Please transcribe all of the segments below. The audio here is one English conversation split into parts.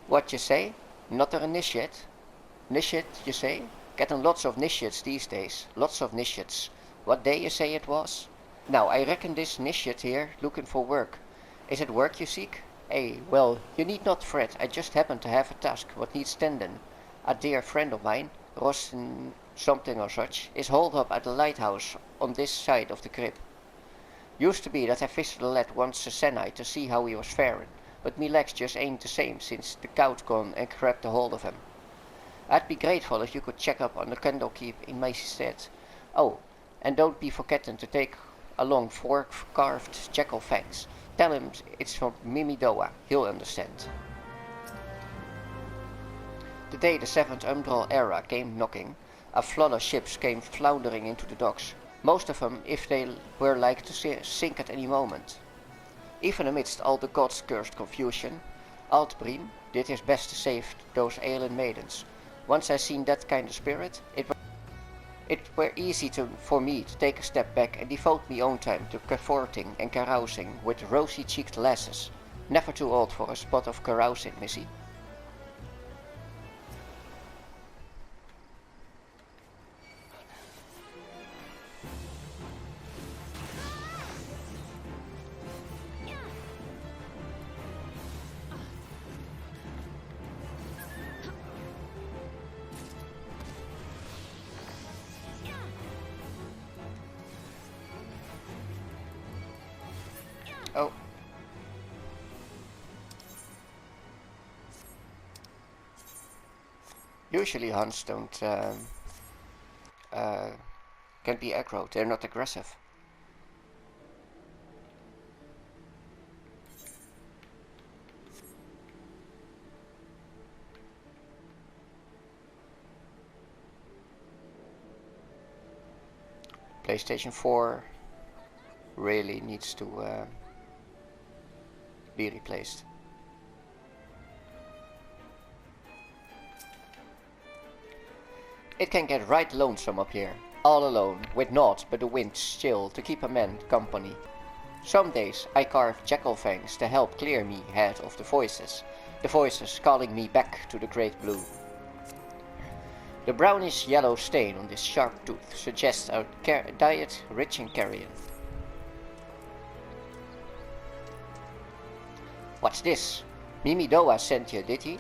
What you say? Not an initiate? Initiate, you say? Getting lots of initiates these days. Lots of initiates. What day you say it was? Now, I reckon this initiate here looking for work. Is it work you seek? Well, you need not fret. I just happen to have a task what needs tending. A dear friend of mine, Rosten something or such, is holed up at the lighthouse on this side of the crib. Used to be that I visited the lad once a sennight to see how he was faring, but me legs just ain't the same since the gout gone and grabbed a hold of him. I'd be grateful if you could check up on the Candlekeep in my stead. Oh, and don't be forgetting to take along 4 carved jackal fangs. Tell him it's from Mimidoa, he'll understand. The day the 7th Umbral era came knocking, a flood of ships came floundering into the docks, most of them if they were like to sink at any moment. Even amidst all the gods' cursed confusion, Altbrim did his best to save those ailing maidens. Once I seen that kind of spirit, it were easy for me to take a step back and devote me own time to cavorting and carousing with rosy-cheeked lasses. Never too old for a spot of carousing, missy. Oh. Usually hunts don't can be aggro, they're not aggressive. PlayStation 4 really needs to be replaced. It can get right lonesome up here, all alone, with naught but the wind still to keep a man company. Some days I carve jackal fangs to help clear me head of the voices calling me back to the great blue. The brownish yellow stain on this sharp tooth suggests a diet rich in carrion. What's this? Mimidoa sent you, did he?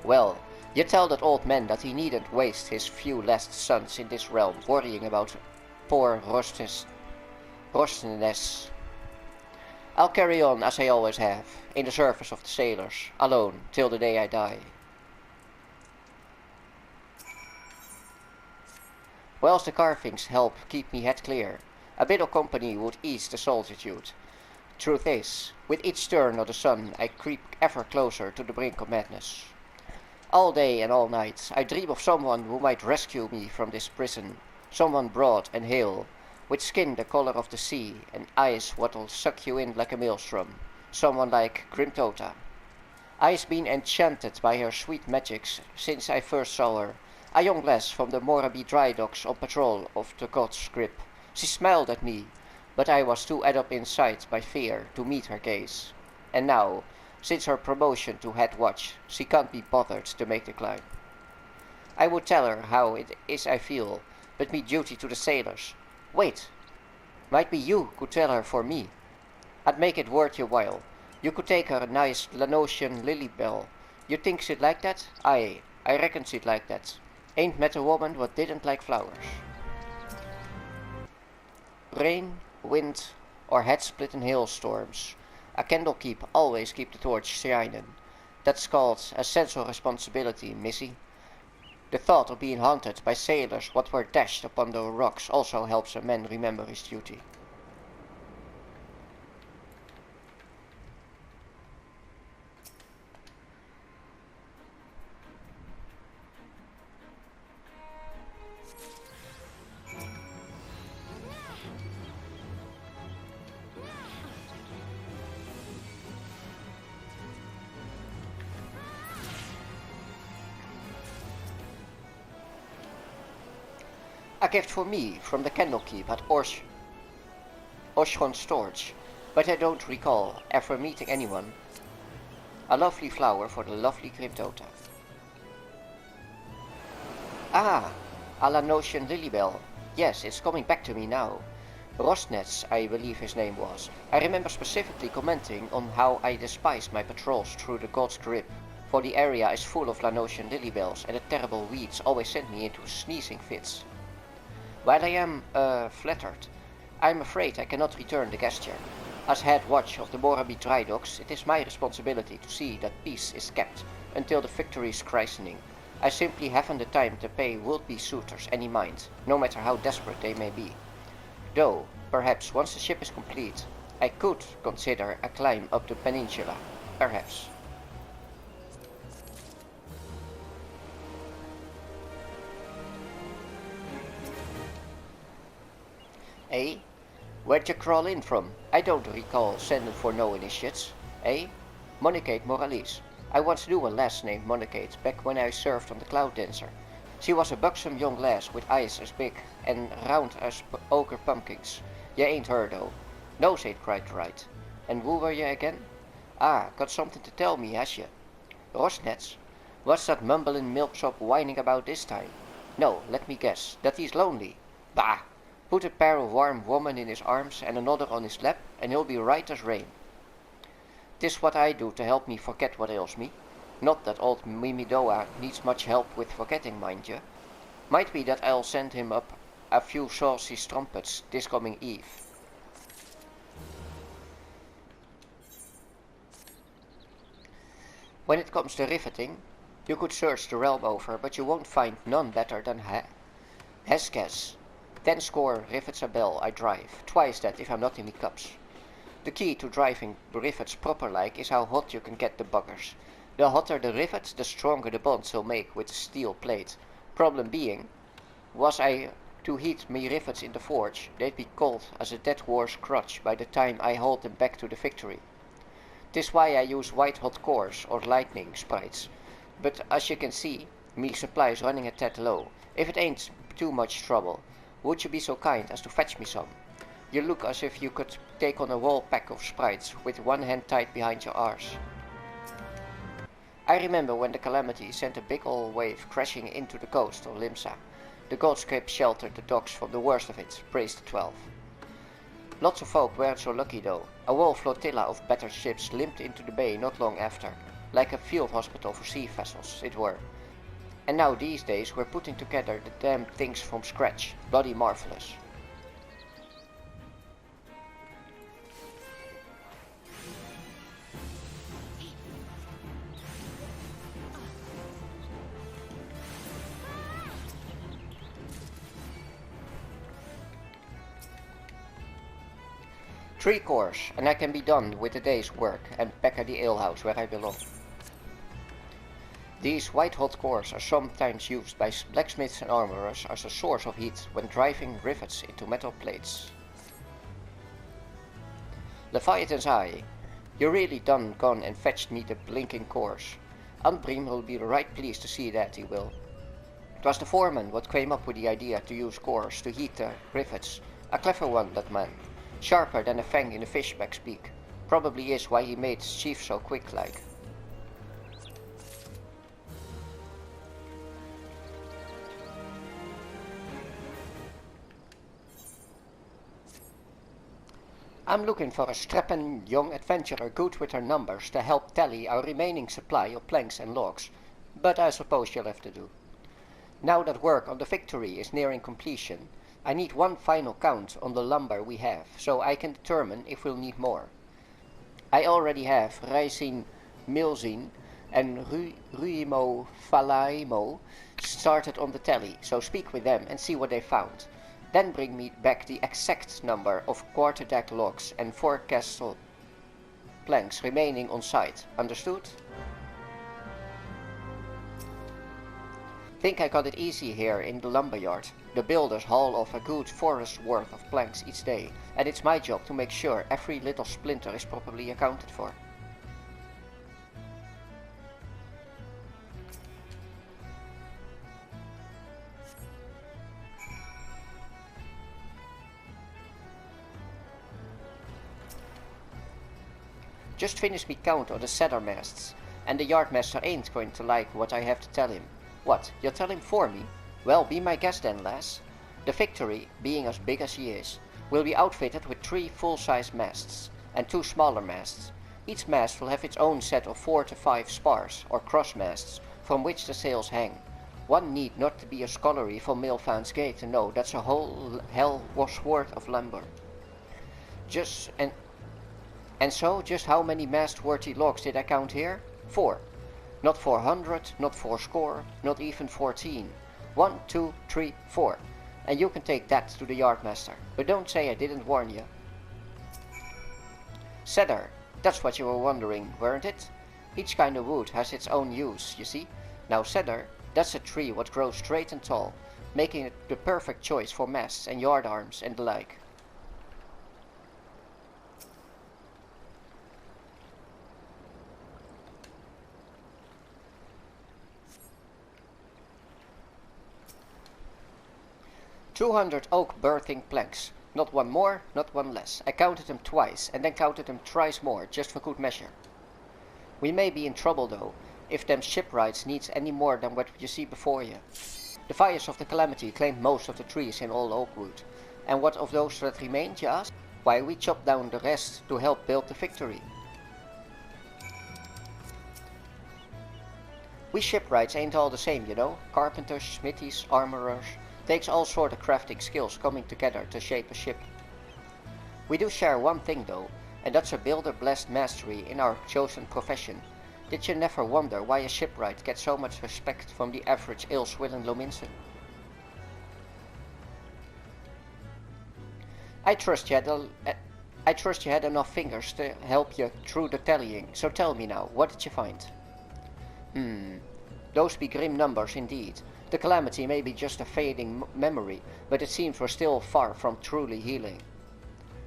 Well, you tell that old man that he needn't waste his few last sons in this realm worrying about poor Rostenes. I'll carry on as I always have, in the service of the sailors, alone, till the day I die. Whilst the carvings help keep me head clear, a bit of company would ease the solitude. Truth is, with each turn of the sun I creep ever closer to the brink of madness. All day and all night I dream of someone who might rescue me from this prison, someone broad and hale, with skin the color of the sea and eyes what'll suck you in like a maelstrom, someone like Grimtota. I've been enchanted by her sweet magics since I first saw her, a young lass from the Moraby dry docks on patrol of the god's grip. She smiled at me, but I was too up inside by fear to meet her gaze. And now, since her promotion to head watch, she can't be bothered to make the climb. I would tell her how it is I feel, but me duty to the sailors. Wait, might be you could tell her for me. I'd make it worth your while. You could take her a nice Lanosian lily bell. You think she'd like that? Aye, I reckon she'd like that. Ain't met a woman what didn't like flowers. Rain, wind, or head-splitting hailstorms, a Candlekeep always keep the torch shining. That's called a sense of responsibility, missy. The thought of being haunted by sailors what were dashed upon the rocks also helps a man remember his duty. A gift for me from the Candlekeep at Oshon Storage, but I don't recall ever meeting anyone. A lovely flower for the lovely Cryptota. Ah, a Lanosian Lilybell. Yes, it's coming back to me now. Rosnets, I believe his name was. I remember specifically commenting on how I despised my patrols through the God's Grip, for the area is full of Lanosian Lilybells and the terrible weeds always sent me into sneezing fits. While I am, flattered, I am afraid I cannot return the gesture. As head watch of the Morabi dry docks, it is my responsibility to see that peace is kept until the victory is christening. I simply haven't the time to pay would-be suitors any mind, no matter how desperate they may be. Though, perhaps once the ship is complete, I could consider a climb up the peninsula. Perhaps. Eh? Where'd you crawl in from? I don't recall sending for no initiates. Eh? Monicate Morales. I once knew a lass named Monicate back when I served on the Cloud Dancer. She was a buxom young lass with eyes as big and round as ochre pumpkins. You ain't her though. No, said quite right. And who were you again? Ah, got something to tell me, has you? Rosnets? What's that mumbling milksop whining about this time? No, let me guess, that he's lonely. Bah! Put a pair of warm women in his arms and another on his lap, and he'll be right as rain. 'Tis what I do to help me forget what ails me. Not that old Mimidoa needs much help with forgetting, mind you. Might be that I'll send him up a few saucy strumpets this coming eve. When it comes to riveting, you could search the realm over, but you won't find none better than Heskes. 10 score rivets a bell I drive, twice that if I'm not in the cups. The key to driving rivets proper like is how hot you can get the buggers. The hotter the rivet, the stronger the bonds he'll make with the steel plate. Problem being, was I to heat me rivets in the forge, they'd be cold as a dead horse crutch by the time I hauled them back to the victory. 'Tis why I use white hot cores or lightning sprites, but as you can see, me supply is running a tad low. If it ain't too much trouble, would you be so kind as to fetch me some? You look as if you could take on a whole pack of sprites with one hand tied behind your arse. I remember when the Calamity sent a big old wave crashing into the coast of Limsa. The God's Grip sheltered the docks from the worst of it, praise the 12. Lots of folk weren't so lucky though. A whole flotilla of battered ships limped into the bay not long after, like a field hospital for sea vessels, it were. And now these days we're putting together the damn things from scratch, bloody marvelous. Three cores, and I can be done with the day's work and back at the alehouse where I belong. These white-hot cores are sometimes used by blacksmiths and armorers as a source of heat when driving rivets into metal plates. Leviathan's eye, you really done gone and fetched me the blinking cores. Unbream will be right pleased to see that, he will. It was the foreman what came up with the idea to use cores to heat the rivets. A clever one, that man. Sharper than a fang in a fishback's beak. Probably is why he made his chief so quick-like. I'm looking for a strapping young adventurer good with her numbers to help tally our remaining supply of planks and logs, but I suppose you'll have to do. Now that work on the victory is nearing completion, I need one final count on the lumber we have, so I can determine if we'll need more. I already have Raisin Milzin and Ruimo Falaimo started on the tally, so speak with them and see what they found. Then bring me back the exact number of quarterdeck logs and forecastle planks remaining on site. Understood? Think I got it easy here in the lumberyard. The builders haul off a good forest's worth of planks each day, and it's my job to make sure every little splinter is properly accounted for. Just finish me count on the cedar masts, and the yardmaster ain't going to like what I have to tell him. What, you'll tell him for me? Well, be my guest then, lass. The Victory, being as big as she is, will be outfitted with 3 full-size masts, and 2 smaller masts. Each mast will have its own set of 4 to 5 spars, or cross masts, from which the sails hang. One need not to be a scullery from Milvan's Gate to know that's a whole hell was worth of lumber. And so, just how many mast-worthy logs did I count here? 4. Not 400, not fourscore, not even 14. 1, 2, 3, 4. And you can take that to the yardmaster, but don't say I didn't warn you. Cedar, that's what you were wondering, weren't it? Each kind of wood has its own use, you see. Now cedar, that's a tree what grows straight and tall, making it the perfect choice for masts and yardarms and the like. "200 oak berthing planks, not one more, not one less. I counted them twice, and then counted them thrice more, just for good measure. We may be in trouble though, if them shipwrights needs any more than what you see before you. The fires of the Calamity claimed most of the trees in all Oakwood, and what of those that remained, you ask? Why, we chopped down the rest to help build the Victory. We shipwrights ain't all the same, you know. Carpenters, smithies, armorers. Takes all sort of crafting skills coming together to shape a ship. We do share one thing though, and that's a builder-blessed mastery in our chosen profession. Did you never wonder why a shipwright gets so much respect from the average ill-swillen Lominson? I trust you had enough fingers to help you through the tallying, so tell me now, what did you find? Those be grim numbers indeed. The Calamity may be just a fading memory, but it seems we're still far from truly healing.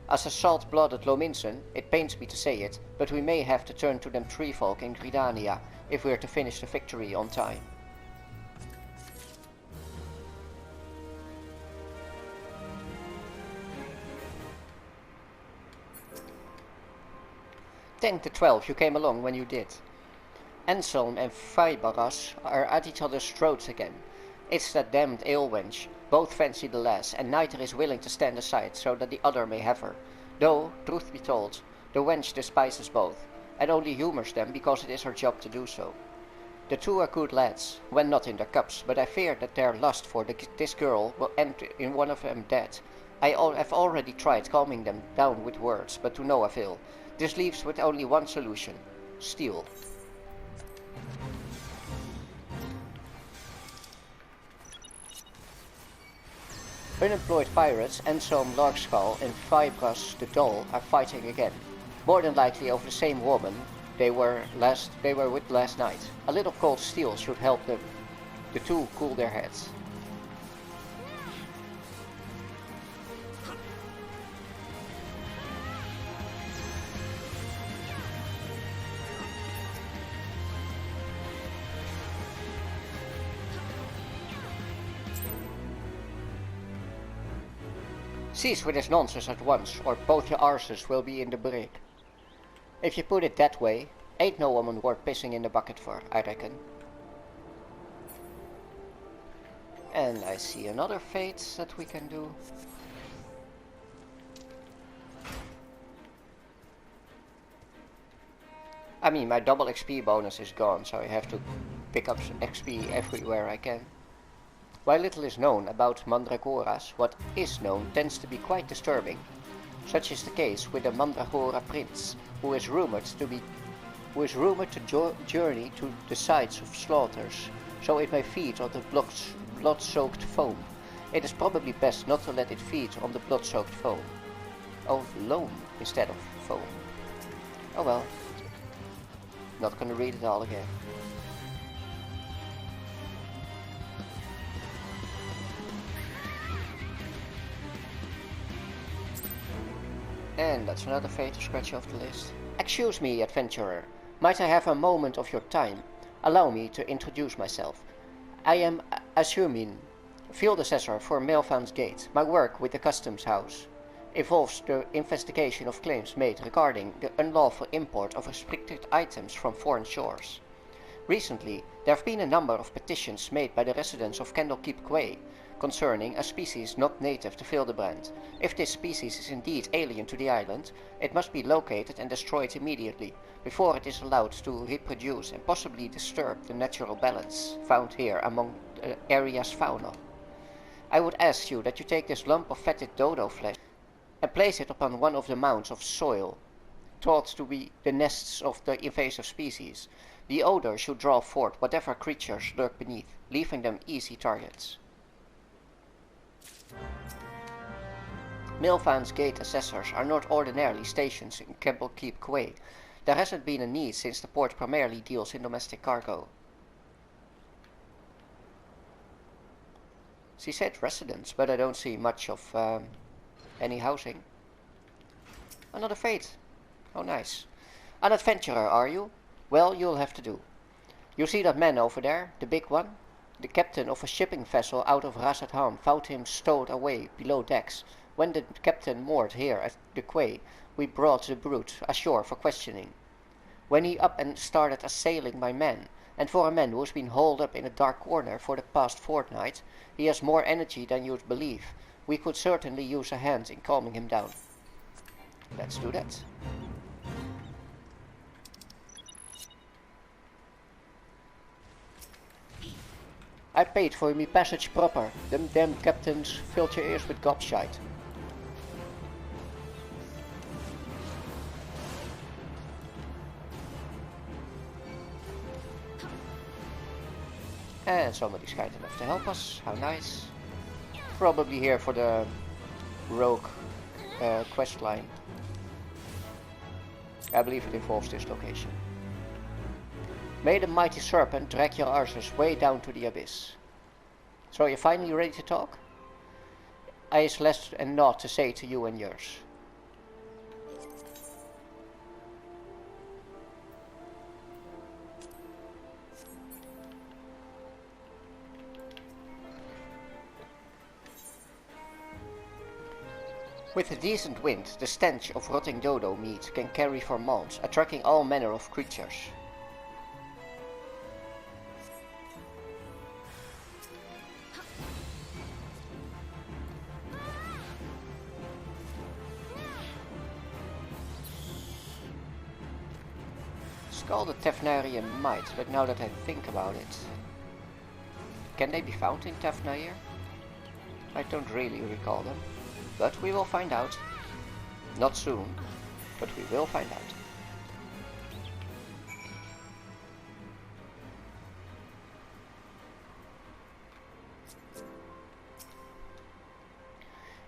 As a salt-blooded Lominson, it pains me to say it, but we may have to turn to them tree folk in Gridania if we're to finish the Victory on time. Thank the 12 you came along when you did. Anselm and Faibaras are at each other's throats again. It's that damned ale wench. Both fancy the lass, and neither is willing to stand aside so that the other may have her. Though, truth be told, the wench despises both, and only humours them because it is her job to do so. The two are good lads, when not in their cups, but I fear that their lust for this girl will end in one of them dead. I have already tried calming them down with words, but to no avail. This leaves with only one solution: steal. Unemployed pirates Anselm Larkskull and Fibras the Doll are fighting again, more than likely over the same woman they were with last night. A little cold steel should help the two cool their heads. Cease with this nonsense at once, or both your arses will be in the brig. If you put it that way, ain't no woman worth pissing in the bucket for, I reckon. And I see another fate that we can do. I mean, my double XP bonus is gone, so I have to pick up XP everywhere I can. While little is known about Mandragoras, what is known tends to be quite disturbing. Such is the case with the Mandragora prince, who is rumored to journey to the sites of slaughters, so it may feed on the blood-soaked foam. It is probably best not to let it feed on the blood-soaked foam. Oh, loam instead of foam. Oh well. Not gonna read it all again. And that's another fate to scratch off the list. Excuse me, adventurer. Might I have a moment of your time? Allow me to introduce myself. I am Ashumin, field assessor for Milvan's Gate. My work with the customs house involves the investigation of claims made regarding the unlawful import of restricted items from foreign shores. Recently, there have been a number of petitions made by the residents of Candlekeep Quay concerning a species not native to Hildebrand. If this species is indeed alien to the island, it must be located and destroyed immediately, before it is allowed to reproduce and possibly disturb the natural balance found here among the area's fauna. I would ask you that you take this lump of fetid dodo flesh and place it upon one of the mounds of soil, thought to be the nests of the invasive species. The odor should draw forth whatever creatures lurk beneath, leaving them easy targets. Milvan's Gate assessors are not ordinarily stationed in Candlekeep Quay. There hasn't been a need since the port primarily deals in domestic cargo. She said residents, but I don't see much of any housing. Another fate. Oh, nice. An adventurer, are you? Well, you'll have to do. You see that man over there, the big one? The captain of a shipping vessel out of Razathan found him stowed away below decks. When the captain moored here at the quay, we brought the brute ashore for questioning. When he up and started assailing my men, and for a man who's been holed up in a dark corner for the past fortnight, he has more energy than you'd believe. We could certainly use a hand in calming him down. Let's do that. I paid for me passage proper. Them damn captains filled your ears with gobshite. And somebody's kind enough to help us. How nice. Probably here for the rogue quest line. I believe it involves this location. May the mighty serpent drag your archers way down to the abyss. So you're finally ready to talk? I have less and naught to say to you and yours. With a decent wind, the stench of rotting dodo meat can carry for months, attracting all manner of creatures. It's called a Tefnarian mite, but now that I think about it, can they be found in Tefna here? I don't really recall them. But we will find out. Not soon, but we will find out.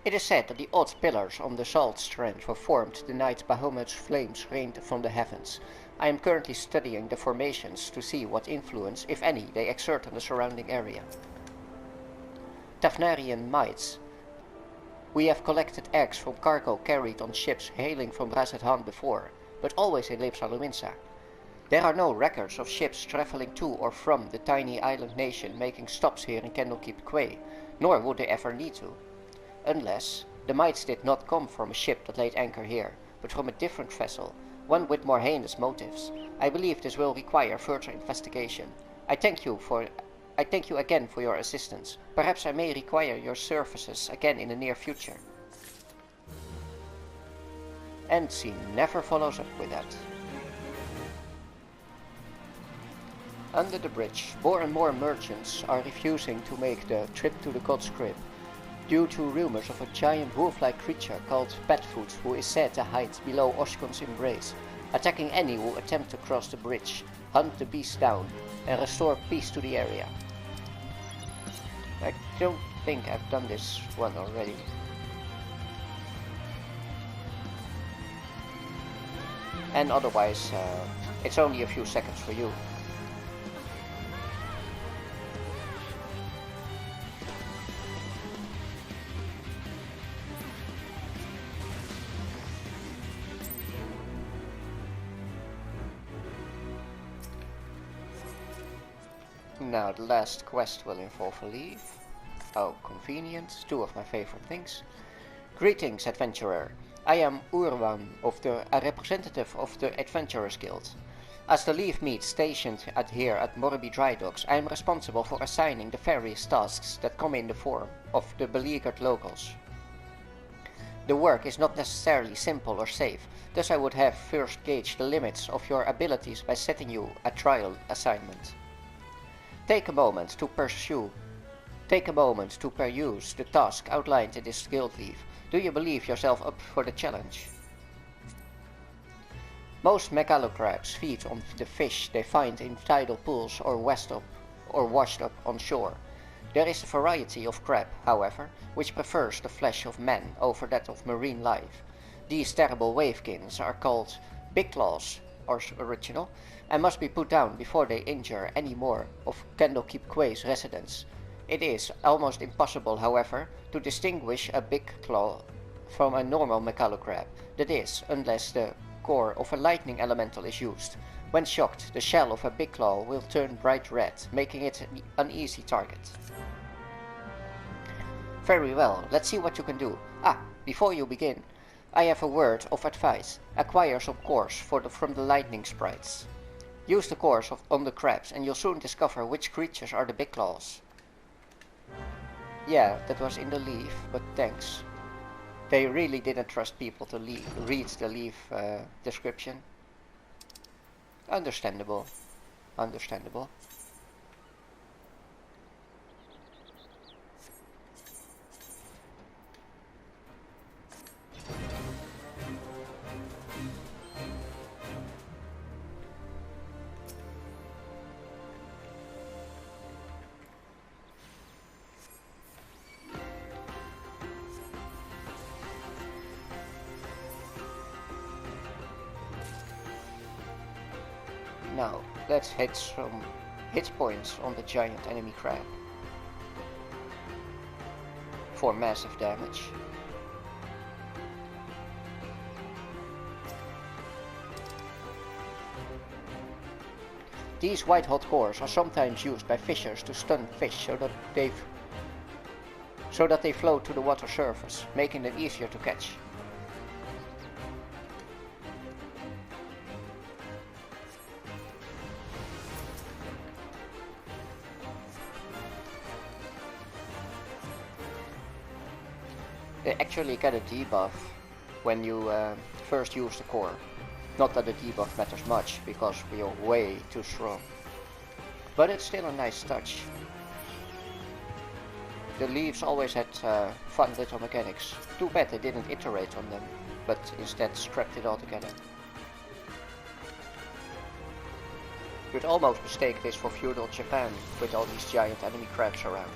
It is said that the odd pillars on the salt strand were formed the night Bahamut's flames rained from the heavens. I am currently studying the formations to see what influence, if any, they exert on the surrounding area. Tefnarian mites. We have collected eggs from cargo carried on ships hailing from Razathan before, but always in Leipsa Luminsa. There are no records of ships traveling to or from the tiny island nation making stops here in Candlekeep Quay, nor would they ever need to. Unless the mites did not come from a ship that laid anchor here, but from a different vessel, one with more heinous motives. I believe this will require further investigation. I thank you again for your assistance. Perhaps I may require your services again in the near future. And she never follows up with that. Under the bridge, more and more merchants are refusing to make the trip to the God's Crib, due to rumors of a giant wolf-like creature called Petfoot who is said to hide below Oshkon's embrace, attacking any who attempt to cross the bridge, hunt the beast down, and restore peace to the area. I don't think I've done this one already. And otherwise, it's only a few seconds for you. Now the last quest will involve a leave. Oh, convenient. Two of my favorite things. Greetings, adventurer. I am Urwan, a representative of the Adventurers Guild. As the Leaf Meat stationed here at Morbi Dry Docks, I am responsible for assigning the various tasks that come in the form of the beleaguered locals. The work is not necessarily simple or safe, thus I would have first gauged the limits of your abilities by setting you a trial assignment. Take a moment to peruse the task outlined in this guild leaf. Do you believe yourself up for the challenge? Most megalocribs feed on the fish they find in tidal pools or washed up on shore. There is a variety of crab, however, which prefers the flesh of man over that of marine life. These terrible wavekins are called big claws, or original, and must be put down before they injure any more of Candlekeep residents. It is almost impossible, however, to distinguish a big claw from a normal megalocrib, that is, unless the core of a lightning elemental is used. When shocked, the shell of a big claw will turn bright red, making it an easy target. Very well, let's see what you can do. Before you begin, I have a word of advice. Acquire some cores from the lightning sprites. Use the cores on the crabs and you'll soon discover which creatures are the big claws. Yeah, that was in the leaf, but thanks. They really didn't trust people to read the leaf description. Understandable. Understandable. Now, let's hit some hit points on the giant enemy crab for massive damage. These white-hot cores are sometimes used by fishers to stun fish so that they float to the water surface, making them easier to catch. They actually get a debuff when you first use the core. Not that the debuff matters much, because we are way too strong. But it's still a nice touch. The leaves always had fun little mechanics. Too bad they didn't iterate on them, but instead scrapped it all together. You'd almost mistake this for feudal Japan, with all these giant enemy crabs around.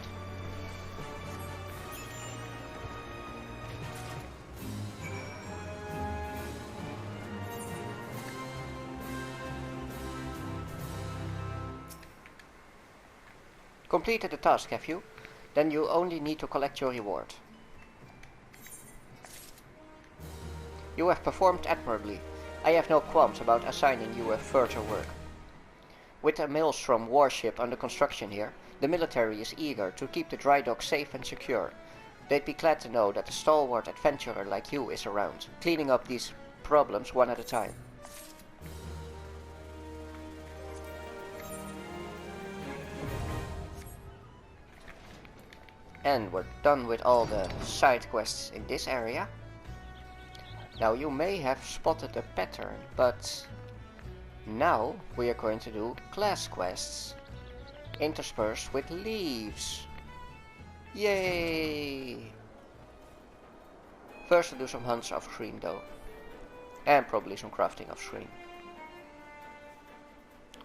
Completed the task, have you? Then you only need to collect your reward. You have performed admirably. I have no qualms about assigning you a further work. With a Maelstrom warship under construction here, the military is eager to keep the dry dock safe and secure. They'd be glad to know that a stalwart adventurer like you is around, cleaning up these problems one at a time. And we're done with all the side quests in this area. Now you may have spotted a pattern, but now we are going to do class quests, interspersed with leaves. Yay! First to do some hunts off screen though, and probably some crafting off screen.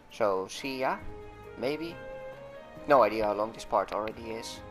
So see ya, maybe. No idea how long this part already is.